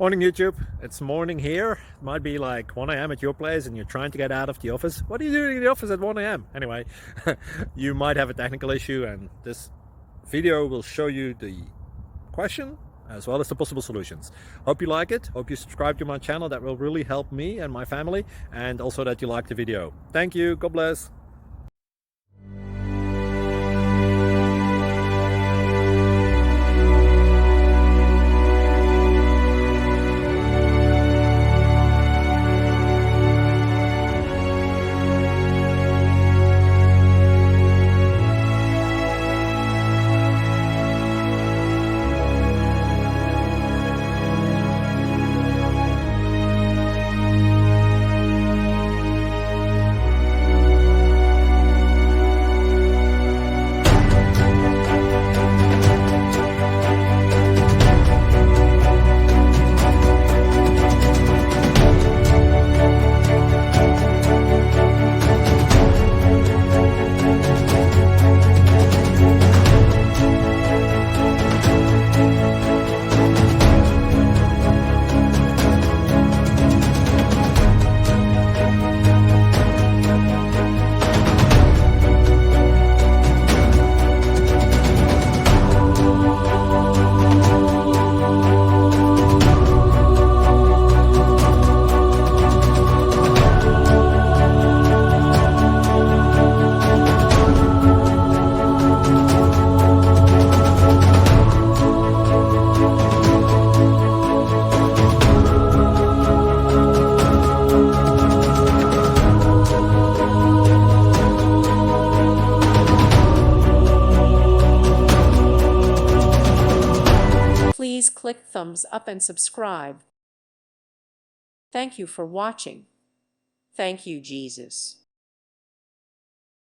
Morning YouTube, it's morning here. It might be like 1 a.m. at your place and you're trying to get out of the office. What are you doing in the office at 1 a.m.? Anyway, you might have a technical issue and this video will show you the question as well as the possible solutions. Hope you like it, hope you subscribe to my channel. That will really help me and my family, and also that you like the video. Thank you, God bless. Please click thumbs up and subscribe. Thank you for watching. Thank you, Jesus.